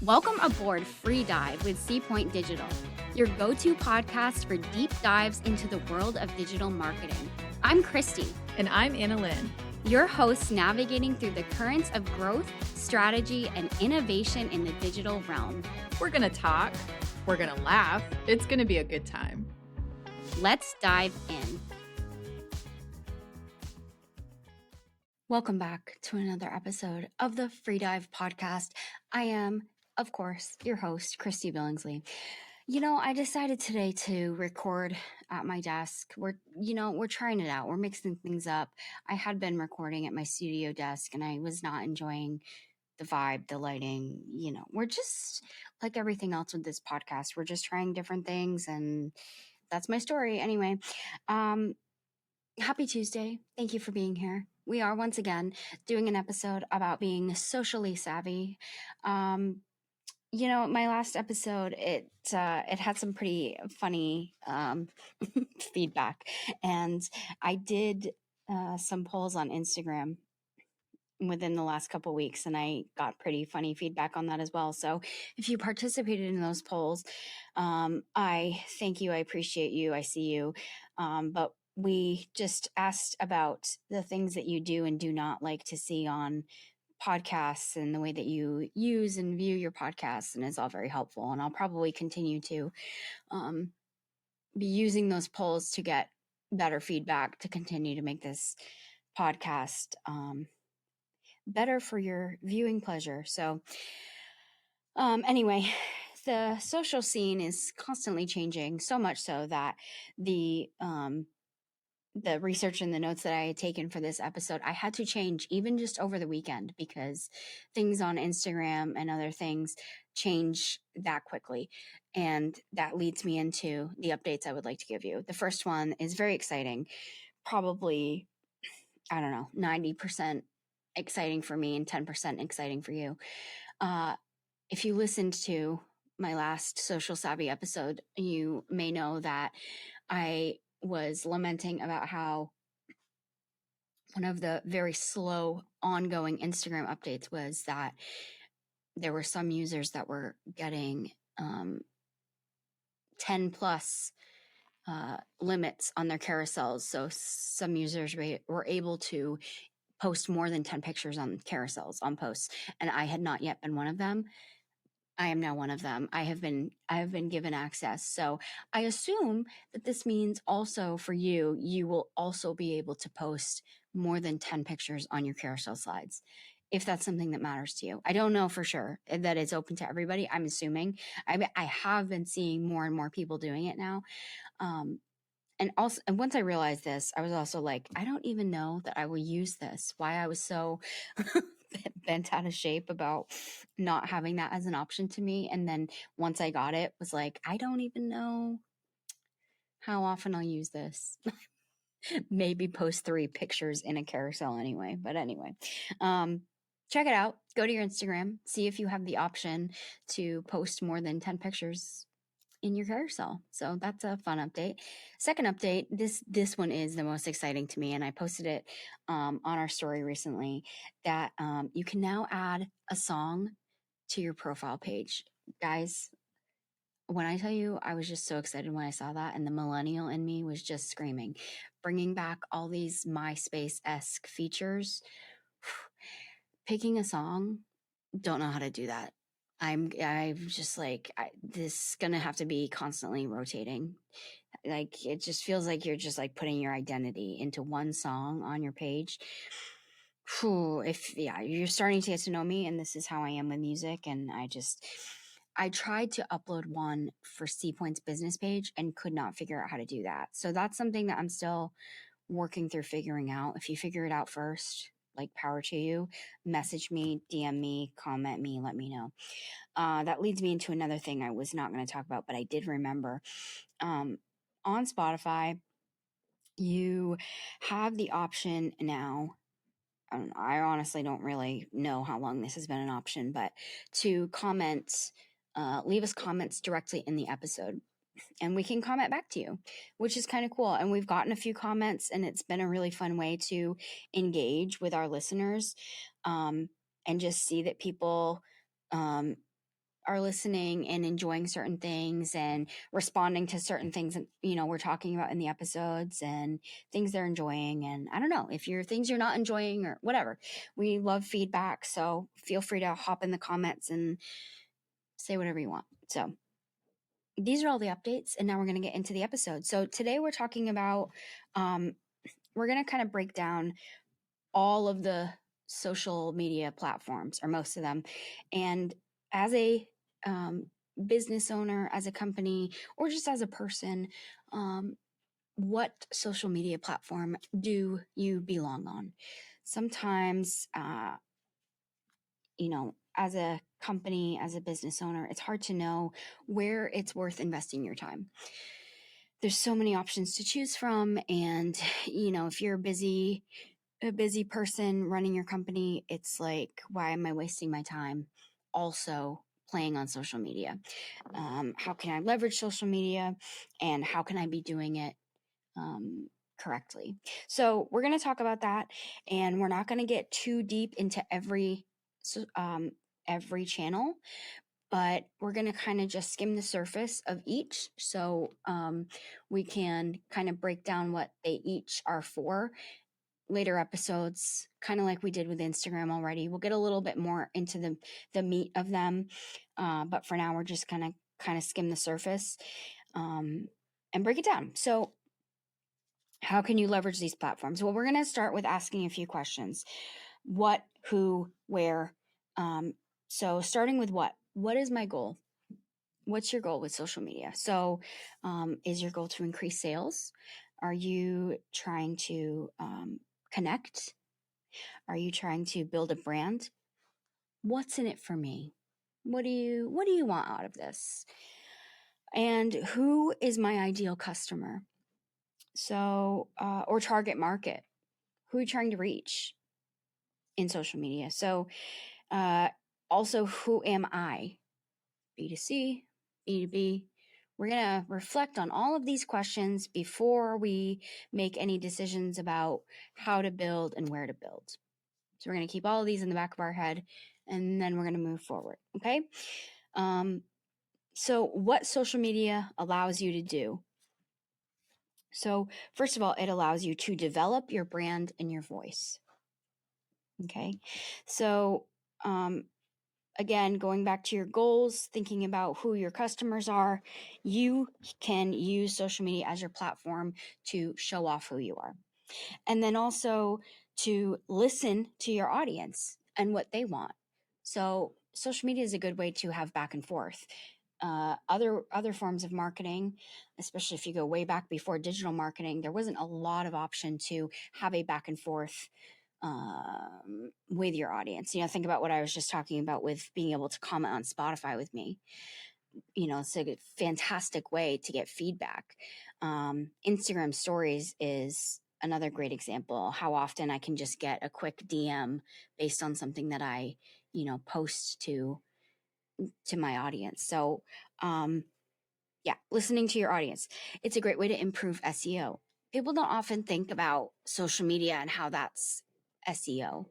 Welcome aboard Free Dive with Seapoint Digital, your go-to podcast for deep dives into the world of digital marketing. I'm Kristy. And I'm Anna Lynn. Your hosts navigating through the currents of growth, strategy, and innovation in the digital realm. We're going to talk. We're going to laugh. It's going to be a good time. Let's dive in. Welcome back to another episode of the Free Dive podcast. I am, of course, your host, Kristy Billingsley. I decided today to record at my desk. We're trying it out. We're mixing things up. I had been recording at my studio desk and I was not enjoying the vibe, the lighting. We're just like everything else with this podcast. We're just trying different things, and that's my story. Anyway, happy Tuesday. Thank you for being here. We are once again doing an episode about being socially savvy. My last episode, it had some pretty funny feedback, and I did some polls on Instagram within the last couple weeks, and I got pretty funny feedback on that as well. So if you participated in those polls, I thank you. I appreciate you. I see you. But we just asked about the things that you do and do not like to see on podcasts and the way that you use and view your podcasts, and it's all very helpful. And I'll probably continue to be using those polls to get better feedback to continue to make this podcast better for your viewing pleasure. So anyway, the social scene is constantly changing, so much so that the research and the notes that I had taken for this episode, I had to change even just over the weekend because things on Instagram and other things change that quickly. And that leads me into the updates I would like to give you. The first one is very exciting, probably, 90% exciting for me and 10% exciting for you. If you listened to my last Social Savvy episode, you may know that I was lamenting about how one of the very slow ongoing Instagram updates was that there were some users that were getting 10 plus limits on their carousels. So some users were able to post more than 10 pictures on carousels on posts, and I had not yet been one of them. I am now one of them. I have been given access. So I assume that this means also for you will also be able to post more than 10 pictures on your carousel slides, if that's something that matters to you. I don't know for sure that it's open to everybody. I'm assuming. I have been seeing more and more people doing it now. And once I realized this, I was also like, I don't even know that I will use this. Why I was so bent out of shape about not having that as an option to me. And then once I got it, was like, I don't even know how often I'll use this. Maybe post 3 pictures in a carousel anyway. But anyway, check it out. Go to your Instagram, see if you have the option to post more than 10 pictures in your carousel. So that's a fun update. Second update, this one is the most exciting to me, and I posted it on our story recently, that you can now add a song to your profile page. Guys, when I tell you, I was just so excited when I saw that, and the millennial in me was just screaming, bringing back all these MySpace-esque features. Picking a song, don't know how to do that. I'm just like, this is gonna have to be constantly rotating. Like, it just feels like you're just like putting your identity into one song on your page. You're starting to get to know me, and this is how I am with music. And I tried to upload one for Seapoint's business page and could not figure out how to do that. So that's something that I'm still working through figuring out. If you figure it out first, like, power to you. Message me, DM me, comment me, let me know. That leads me into another thing I was not going to talk about, but I did remember. On Spotify, you have the option now. I honestly don't really know how long this has been an option, but to comment, leave us comments directly in the episode, and we can comment back to you, which is kind of cool. And we've gotten a few comments, and it's been a really fun way to engage with our listeners, and just see that people are listening and enjoying certain things and responding to certain things that, we're talking about in the episodes, and things they're enjoying. And I don't know if you're things you're not enjoying or whatever. We love feedback. So feel free to hop in the comments and say whatever you want. So these are all the updates. And now we're going to get into the episode. So today we're talking about, we're going to kind of break down all of the social media platforms, or most of them. And as a business owner, as a company, or just as a person, what social media platform do you belong on? Sometimes, as a company, as a business owner, it's hard to know where it's worth investing your time. There's so many options to choose from. And, if you're a busy person running your company, it's like, why am I wasting my time also playing on social media? How can I leverage social media, and how can I be doing it correctly? So we're going to talk about that, and we're not going to get too deep into every channel, but we're going to kind of just skim the surface of each, so we can kind of break down what they each are for. Later episodes, kind of like we did with Instagram already, we'll get a little bit more into the meat of them, but for now we're just gonna kind of skim the surface and break it down. So how can you leverage these platforms? Well, we're going to start with asking a few questions. What, who, where? So starting with what is my goal? What's your goal with social media? So is your goal to increase sales? Are you trying to connect? Are you trying to build a brand? What's in it for me? What do you want out of this? And who is my ideal customer? So, or target market? Who are you trying to reach in social media? So, also, who am I? B2C, B2B. We're going to reflect on all of these questions before we make any decisions about how to build and where to build. So we're going to keep all of these in the back of our head, and then we're going to move forward. Okay. So what social media allows you to do? So first of all, it allows you to develop your brand and your voice. Okay. So, again, going back to your goals, thinking about who your customers are, you can use social media as your platform to show off who you are. And then also to listen to your audience and what they want. So social media is a good way to have back and forth. Other forms of marketing, especially if you go way back before digital marketing, there wasn't a lot of option to have a back and forth with your audience. Think about what I was just talking about with being able to comment on Spotify with me. It's a fantastic way to get feedback. Instagram stories is another great example. How often I can just get a quick DM based on something that I, post to my audience. So, listening to your audience. It's a great way to improve SEO. People don't often think about social media and how that's SEO,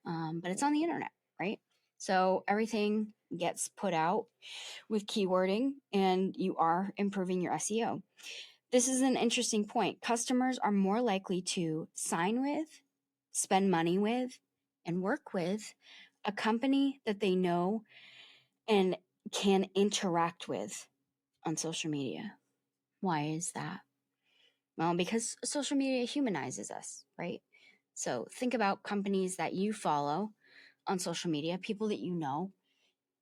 but it's on the internet, right? So everything gets put out with keywording, and you are improving your SEO. This is an interesting point. Customers are more likely to sign with, spend money with, and work with a company that they know and can interact with on social media. Why is that? Well, because social media humanizes us, right? So think about companies that you follow on social media, people that you know.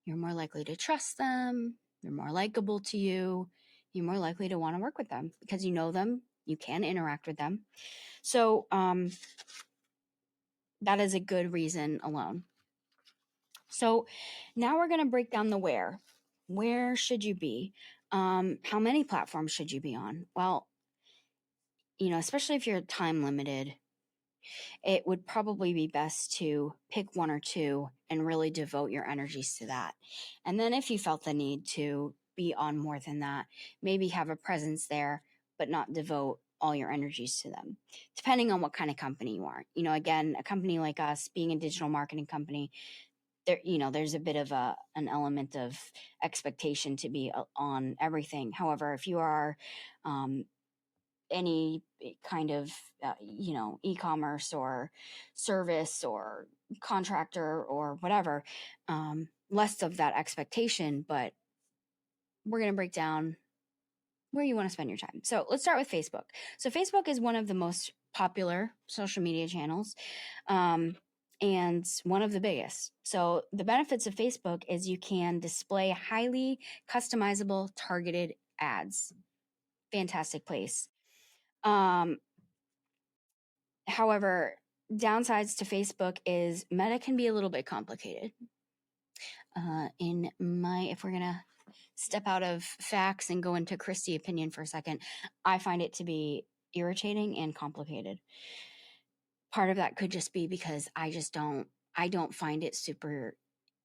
You're more likely to trust them. They're more likable to you. You're more likely to want to work with them because you know them. You can interact with them. So that is a good reason alone. So now we're going to break down the where. Where should you be? How many platforms should you be on? Well, especially if you're time limited, it would probably be best to pick one or two and really devote your energies to that. And then if you felt the need to be on more than that, maybe have a presence there, but not devote all your energies to them, depending on what kind of company you are. Again, a company like us, being a digital marketing company, there, there's a bit of an element of expectation to be on everything. However, if you are any kind of e-commerce or service or contractor or whatever, less of that expectation. But we're going to break down where you want to spend your time. So let's start with Facebook. So Facebook is one of the most popular social media channels, and one of the biggest. So the benefits of Facebook is you can display highly customizable targeted ads. Fantastic place. However, downsides to Facebook is Meta can be a little bit complicated. If we're gonna step out of facts and go into Kristy opinion for a second, I find it to be irritating and complicated. Part of that could just be because I don't find it super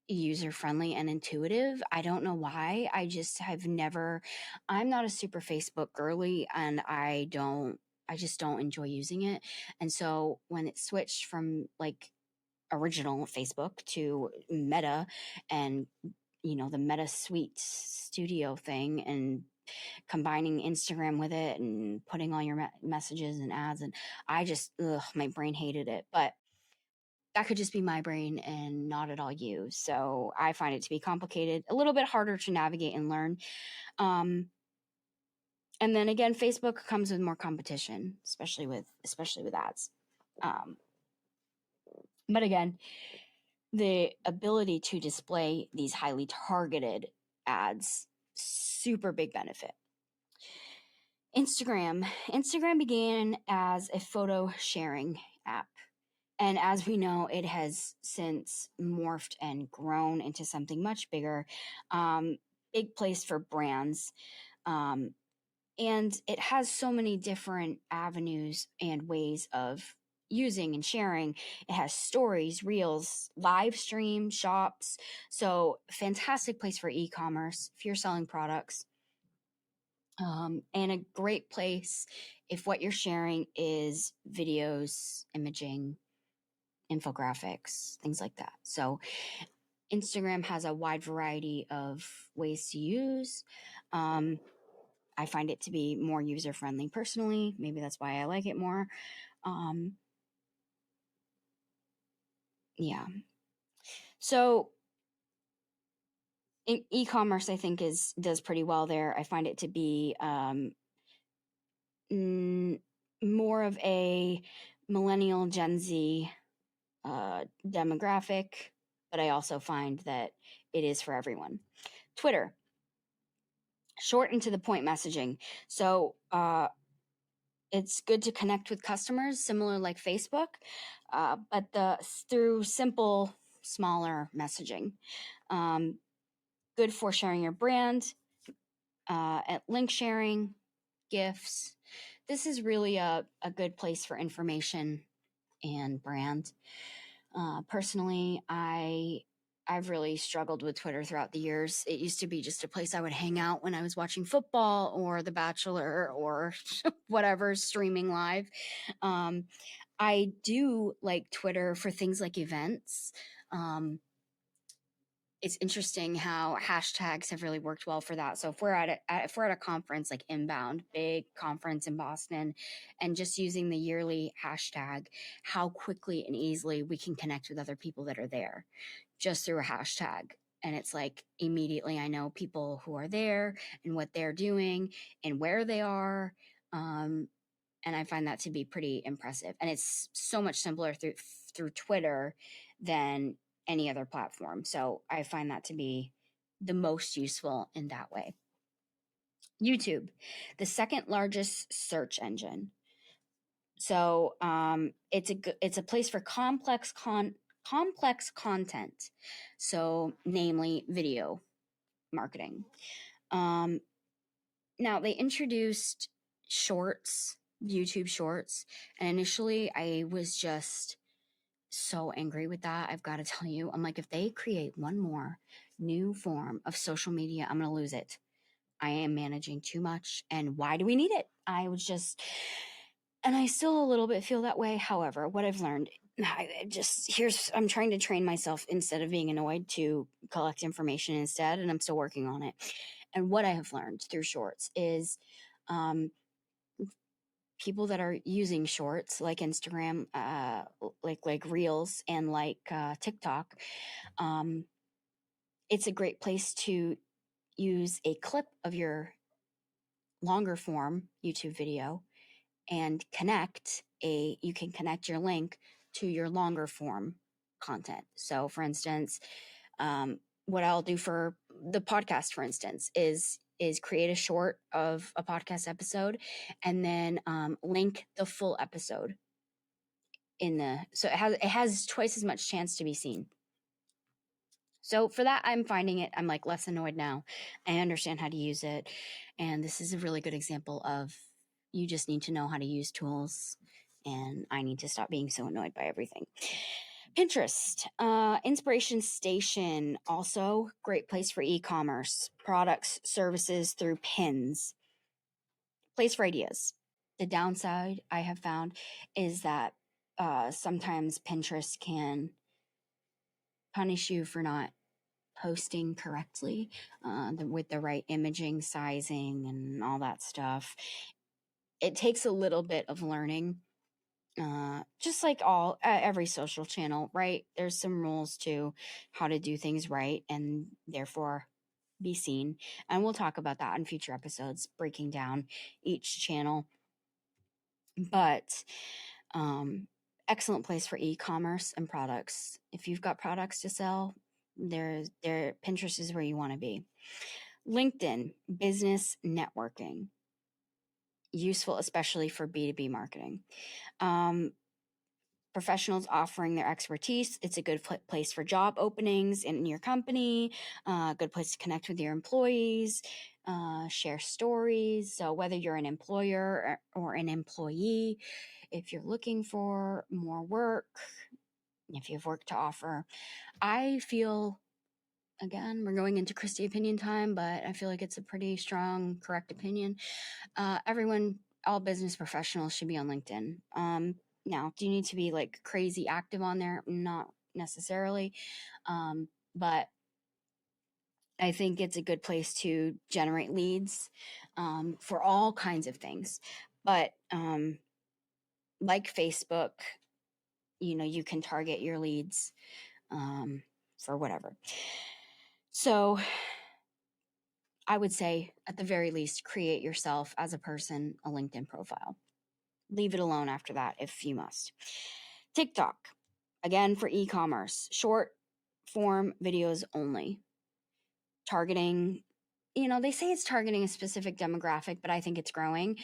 user friendly and intuitive. I don't know why. I'm not a super Facebook girly, and I just don't enjoy using it. And so when it switched from like original Facebook to Meta, and the Meta Suite Studio thing, and combining Instagram with it and putting all your messages and ads, and my brain hated it. But that could just be my brain and not at all you. So I find it to be complicated, a little bit harder to navigate and learn. And then again, Facebook comes with more competition, especially with ads. But again, the ability to display these highly targeted ads, super big benefit. Instagram began as a photo sharing app. And as we know, it has since morphed and grown into something much bigger. Big place for brands. And it has so many different avenues and ways of using and sharing. It has stories, reels, live stream, shops. So fantastic place for e-commerce if you're selling products. And a great place if what you're sharing is videos, imaging, infographics, things like that. So Instagram has a wide variety of ways to use. I find it to be more user-friendly personally. Maybe that's why I like it more. Yeah. So e-commerce, I think, does pretty well there. I find it to be more of a millennial Gen Z demographic, but I also find that it is for everyone. Twitter, short and to the point messaging. So it's good to connect with customers, similar like Facebook, but through simple, smaller messaging. Good for sharing your brand, at link sharing, gifts. This is really a good place for information and brand. Personally, I've really struggled with Twitter throughout the years. It used to be just a place I would hang out when I was watching football or The Bachelor or whatever, streaming live. I do like Twitter for things like events. It's interesting how hashtags have really worked well for that. So if we're at a conference like Inbound, big conference in Boston, and just using the yearly hashtag, how quickly and easily we can connect with other people that are there just through a hashtag. And it's like immediately I know people who are there and what they're doing and where they are. And I find that to be pretty impressive. And it's so much simpler through Twitter than any other platform. So I find that to be the most useful in that way. YouTube, the second largest search engine. So it's a place for complex content. So namely video marketing. Now they introduced shorts, YouTube shorts, and initially I was just so angry with that. I've got to tell you, I'm like, if they create one more new form of social media, I'm going to lose it. I am managing too much. And why do we need it? And I still a little bit feel that way. However, what I've learned, I'm trying to train myself instead of being annoyed to collect information instead, and I'm still working on it. And what I have learned through shorts is um, people that are using shorts like Instagram, like Reels and like TikTok, um, it's a great place to use a clip of your longer form YouTube video and you can connect your link to your longer form content. So for instance, what I'll do for the podcast, for instance, is create a short of a podcast episode and then link the full episode so it has twice as much chance to be seen. So for that, I'm finding it, I'm like less annoyed now. I understand how to use it. And this is a really good example of you just need to know how to use tools. And I need to stop being so annoyed by everything. Pinterest, Inspiration Station, also great place for e-commerce, products, services through pins, place for ideas. The downside I have found is that sometimes Pinterest can punish you for not posting correctly with the right imaging, sizing, and all that stuff. It takes a little bit of learning, just like every social channel, right? There's some rules to how to do things right and therefore be seen. And we'll talk about that in future episodes, breaking down each channel. But excellent place for e-commerce and products. If you've got products to sell, Pinterest is where you want to be. LinkedIn, business networking, useful especially for B2B marketing. Professionals offering their expertise. It's a good place for job openings in your company, a good place to connect with your employees, share stories. So whether you're an employer or an employee, if you're looking for more work, if you have work to offer, I feel, again, we're going into Kristy opinion time, but I feel like it's a pretty strong, correct opinion. All business professionals should be on LinkedIn. Now, do you need to be like crazy active on there? Not necessarily. But I think it's a good place to generate leads for all kinds of things. But like Facebook, you can target your leads for whatever. So I would say, at the very least, create yourself as a person a LinkedIn profile. Leave it alone after that if you must. TikTok, again for e-commerce, short form videos only. Targeting, they say it's targeting a specific demographic, but I think it's growing.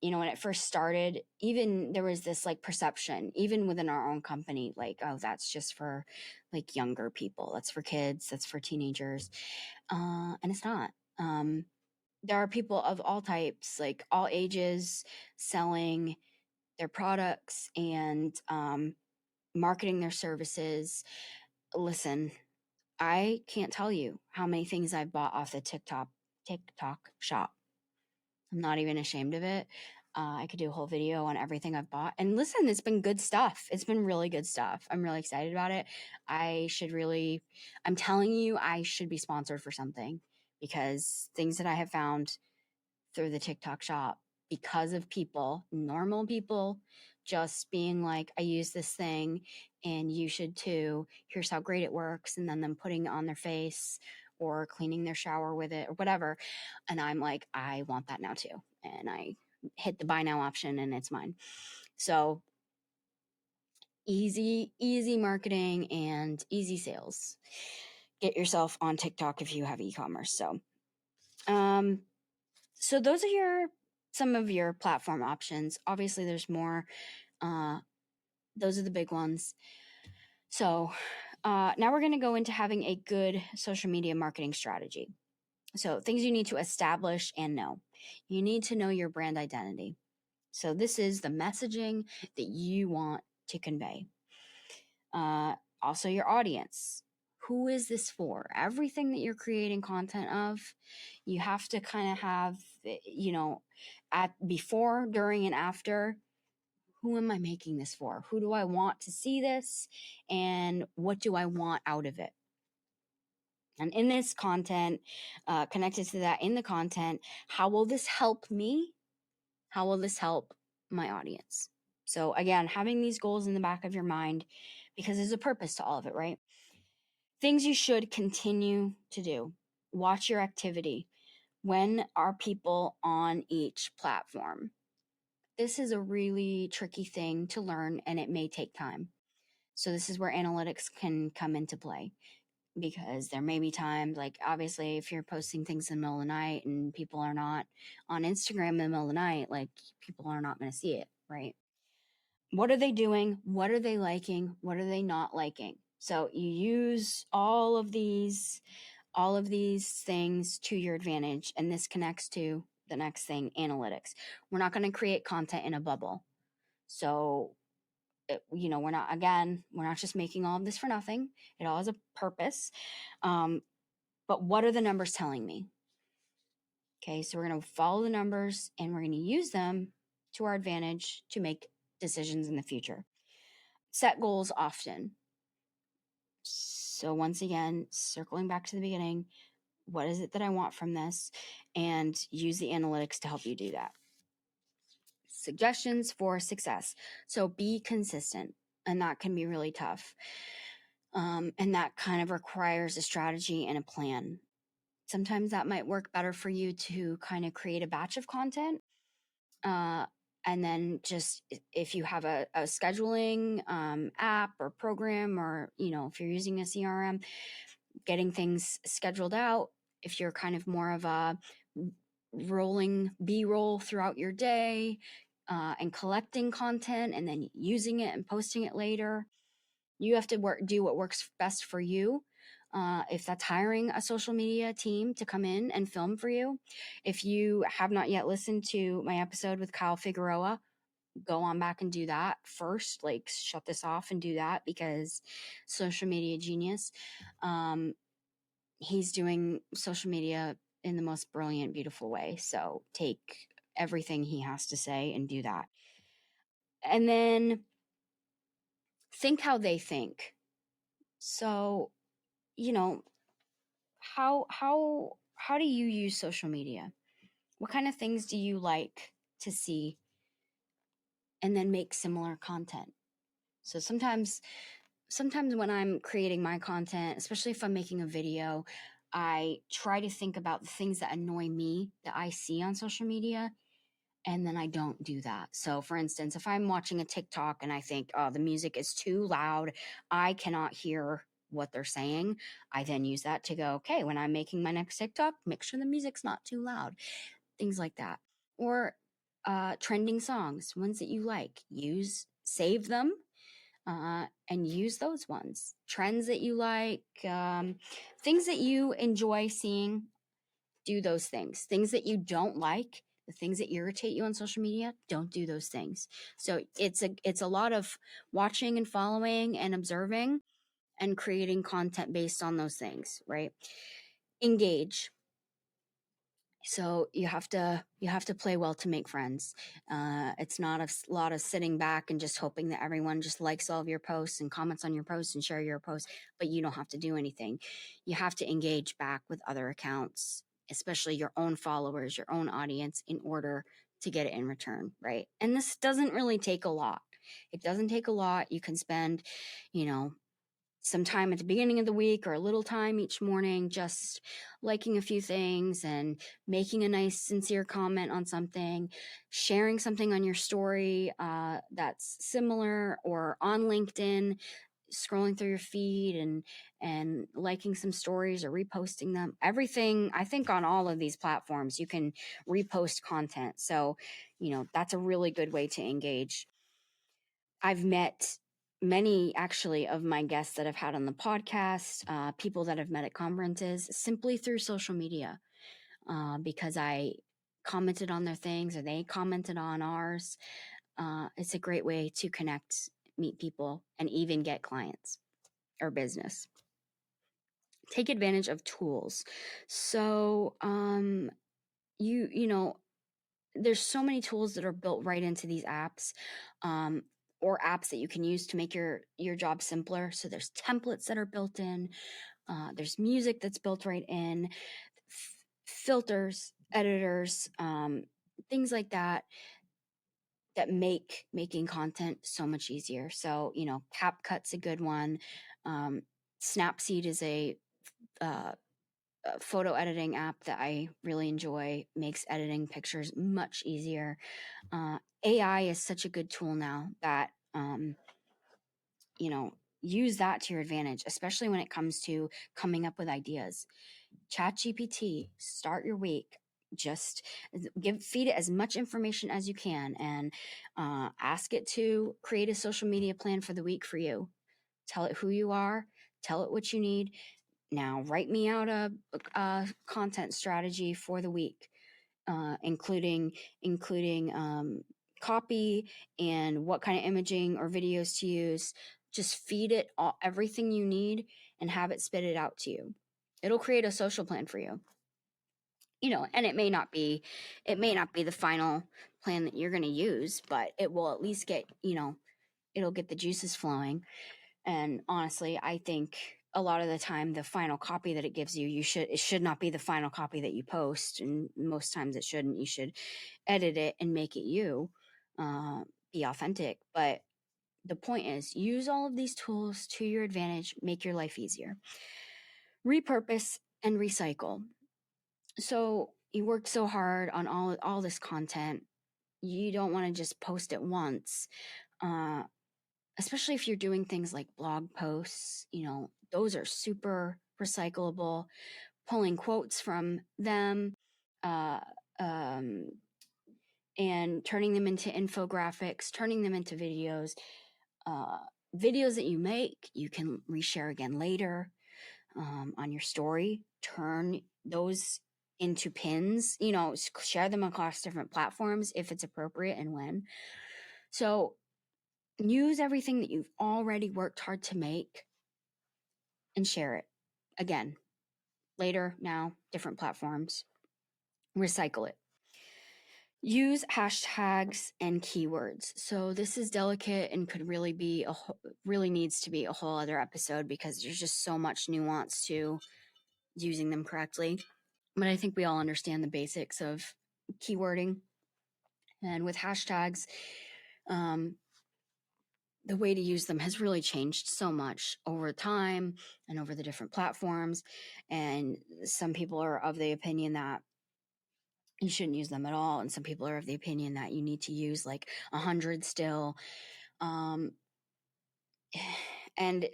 When it first started, even there was this like perception, even within our own company, like, oh, that's just for like younger people. That's for kids. That's for teenagers. And it's not. There are people of all types, like all ages, selling their products and marketing their services. Listen, I can't tell you how many things I've bought off the TikTok shop. I'm not even ashamed of it. I could do a whole video on everything I've bought. And listen, it's been good stuff. It's been really good stuff. I'm really excited about it. I'm telling you, I should be sponsored for something, because things that I have found through the TikTok shop, because of normal people, just being like, I use this thing and you should too. Here's how great it works. And then them putting it on their face or cleaning their shower with it or whatever. And I'm like, I want that now too. And I hit the buy now option and it's mine. So easy marketing and easy sales. Get yourself on TikTok if you have e-commerce. So those are some of your platform options. Obviously there's more. Those are the big ones. So now we're going to go into having a good social media marketing strategy. So things you need to establish and know. You need to know your brand identity. So this is the messaging that you want to convey. Also your audience. Who is this for? Everything that you're creating content of, you have to kind of have, at before, during, and after. Who am I making this for? Who do I want to see this? And what do I want out of it? And in this content, connected to that in the content, how will this help me? How will this help my audience? So again, having these goals in the back of your mind, because there's a purpose to all of it, right? Things you should continue to do. Watch your activity. When are people on each platform? This is a really tricky thing to learn, and it may take time. So this is where analytics can come into play, because there may be times, like obviously if you're posting things in the middle of the night and people are not on Instagram in the middle of the night, like people are not going to see it, right? What are they doing? What are they liking? What are they not liking? So you use all of these things to your advantage, and this connects to the next thing, analytics. We're not going to create content in a bubble. So we're not just making all of this for nothing. It all has a purpose. But what are the numbers telling me? Okay, so we're going to follow the numbers and we're going to use them to our advantage to make decisions in the future. Set goals often. So once again, circling back to the beginning, what is it that I want from this? And use the analytics to help you do that. Suggestions for success. So be consistent, and that can be really tough. And that kind of requires a strategy and a plan. Sometimes that might work better for you to kind of create a batch of content. And then just if you have a scheduling app or program, or, if you're using a CRM, getting things scheduled out. If you're kind of more of a rolling B-roll throughout your day and collecting content and then using it and posting it later, you have to do what works best for you. If that's hiring a social media team to come in and film for you. If you have not yet listened to my episode with Kyle Figueroa, go on back and do that first. Like, shut this off and do that, because social media genius. He's doing social media in the most brilliant, beautiful way. So take everything he has to say and do that. And then think how they think. So, how do you use social media? What kind of things do you like to see? And then make similar content. So sometimes when I'm creating my content, especially if I'm making a video, I try to think about the things that annoy me that I see on social media, and then I don't do that. So for instance, if I'm watching a TikTok and I think, oh, the music is too loud, I cannot hear what they're saying, I then use that to go, okay, when I'm making my next TikTok, make sure the music's not too loud. Things like that. Or trending songs, ones that you like, save them, and use those ones. Trends that you like, things that you enjoy seeing, do those things. Things that you don't like, the things that irritate you on social media, don't do those things. So it's a lot of watching and following and observing and creating content based on those things, right? Engage. So you have to play well to make friends. It's not a lot of sitting back and just hoping that everyone just likes all of your posts and comments on your posts and share your posts, but you don't have to do anything. You have to engage back with other accounts, especially your own followers, your own audience, in order to get it in return, right? And this doesn't really take a lot. It doesn't take a lot. You can spend, some time at the beginning of the week or a little time each morning, just liking a few things and making a nice, sincere comment on something, sharing something on your story that's similar, or on LinkedIn, scrolling through your feed and liking some stories or reposting them. Everything, I think, on all of these platforms, you can repost content. So, that's a really good way to engage. I've met many, actually, of my guests that I've had on the podcast, people that I've met at conferences, simply through social media, because I commented on their things or they commented on ours. It's a great way to connect, meet people, and even get clients or business. Take advantage of tools. So, you know, there's so many tools that are built right into these apps, or apps that you can use to make your job simpler. So there's templates that are built in. There's music that's built right in, filters, editors, things like that make making content so much easier. So, CapCut's a good one. Snapseed is a photo editing app that I really enjoy, makes editing pictures much easier. AI is such a good tool now that, use that to your advantage, especially when it comes to coming up with ideas. Chat GPT, start your week. Just feed it as much information as you can, and ask it to create a social media plan for the week for you. Tell it who you are, tell it what you need. Now write me out a content strategy for the week, including copy and what kind of imaging or videos to use. Just feed it everything you need and have it spit it out to you. It'll create a social plan for you. And it may not be the final plan that you're going to use, but it will at least get, it'll get the juices flowing. And honestly, I think a lot of the time the final copy that it gives you, it should not be the final copy that you post, and most times it shouldn't. You should edit it and make it you, be authentic. But the point is, use all of these tools to your advantage, make your life easier. Repurpose and recycle. So you work so hard on all this content, you don't want to just post it once, especially if you're doing things like blog posts. Those are super recyclable. Pulling quotes from them, uh, um, and turning them into infographics, turning them into videos. Videos that you make, you can reshare again later, on your story. Turn those into pins, share them across different platforms if it's appropriate and when. So use everything that you've already worked hard to make and share it again, later, now, different platforms. Recycle it. Use hashtags and keywords. So this is delicate and could really really needs to be a whole other episode, because there's just so much nuance to using them correctly. But I think we all understand the basics of keywording. And with hashtags, the way to use them has really changed so much over time and over the different platforms. And some people are of the opinion that you shouldn't use them at all, and some people are of the opinion that you need to use like 100 still. And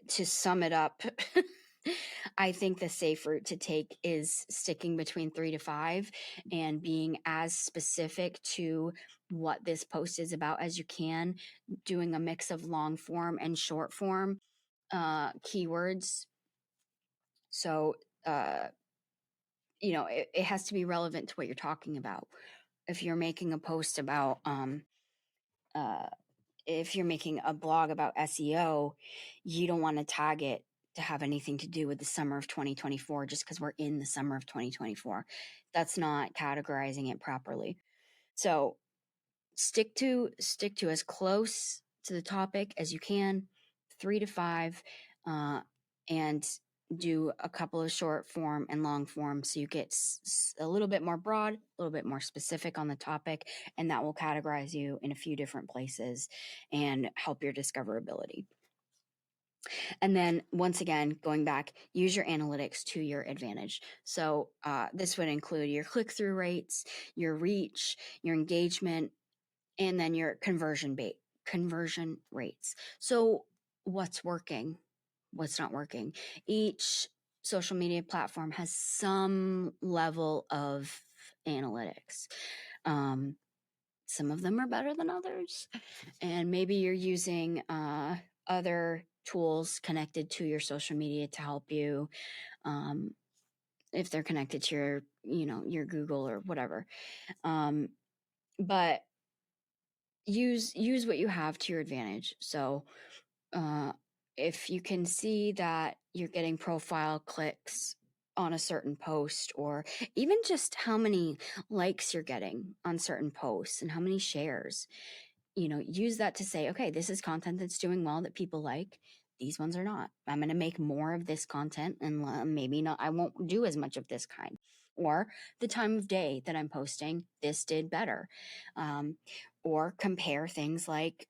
to sum it up, I think the safe route to take is sticking between 3 to 5 and being as specific to what this post is about as you can, doing a mix of long form and short form keywords. So, it has to be relevant to what you're talking about. If you're making a post about, if you're making a blog about SEO, you don't want to tag it to have anything to do with the summer of 2024 just because we're in the summer of 2024. That's not categorizing it properly. So stick to as close to the topic as you can, 3 to 5, and do a couple of short form and long form, so you get a little bit more broad, a little bit more specific on the topic, and that will categorize you in a few different places and help your discoverability. And then once again, going back, use your analytics to your advantage. So this would include your click-through rates, your reach, your engagement, and then your conversion rates. So what's working, what's not working? Each social media platform has some level of analytics. Some of them are better than others, and maybe you're using other tools connected to your social media to help you, if they're connected to your Google or whatever. But use what you have to your advantage. So if you can see that you're getting profile clicks on a certain post, or even just how many likes you're getting on certain posts and how many shares. Use that to say, okay, this is content that's doing well that people like. These ones are not. I'm going to make more of this content, and maybe not, I won't do as much of this kind. Or the time of day that I'm posting, this did better. Or compare things like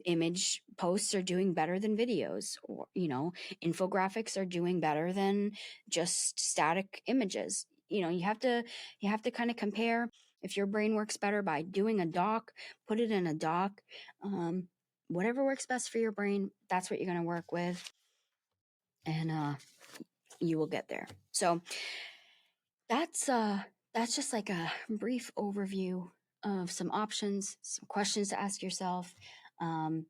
image posts are doing better than videos, or infographics are doing better than just static images. You have to kind of compare. If your brain works better by doing a doc, put it in a doc. Whatever works best for your brain, that's what you're going to work with, and you will get there. So that's just like a brief overview of some options, some questions to ask yourself. And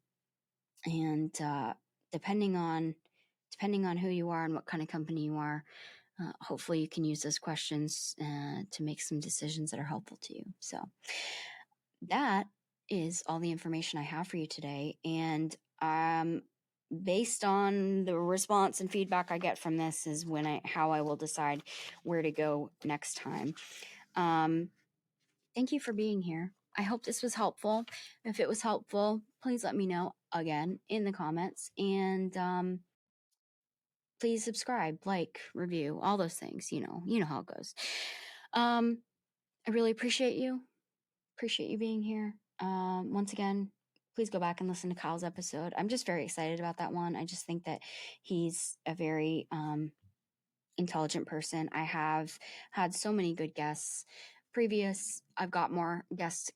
depending on who you are and what kind of company you are, hopefully you can use those questions to make some decisions that are helpful to you. So that is all the information I have for you today. And based on the response and feedback I get from this is how I will decide where to go next time. Thank you for being here. I hope this was helpful. If it was helpful, please let me know again in the comments. And please subscribe, like, review, all those things. You know how it goes. I really appreciate you. Appreciate you being here. Once again, please go back and listen to Kyle's episode. I'm just very excited about that one. I just think that he's a very intelligent person. I have had so many good guests previous. I've got more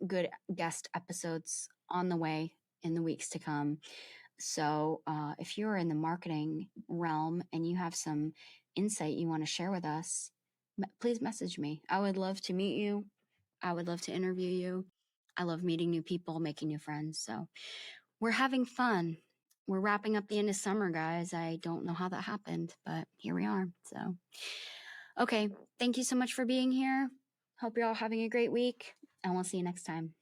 good guest episodes on the way in the weeks to come. So if you're in the marketing realm and you have some insight you want to share with us, please message me. I would love to meet you. I would love to interview you. I love meeting new people, making new friends. So we're having fun. We're wrapping up the end of summer, guys. I don't know how that happened, but here we are. So, okay. Thank you so much for being here. Hope you're all having a great week, and we'll see you next time.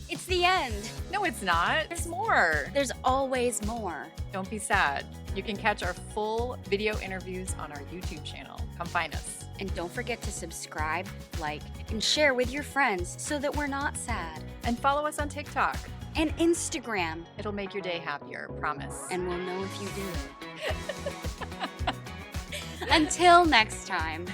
It's the end. No, it's not. There's more. There's always more. Don't be sad. You can catch our full video interviews on our YouTube channel. Come find us. And don't forget to subscribe, like, and share with your friends so that we're not sad. And follow us on TikTok. And Instagram. It'll make your day happier, promise. And we'll know if you do. Until next time.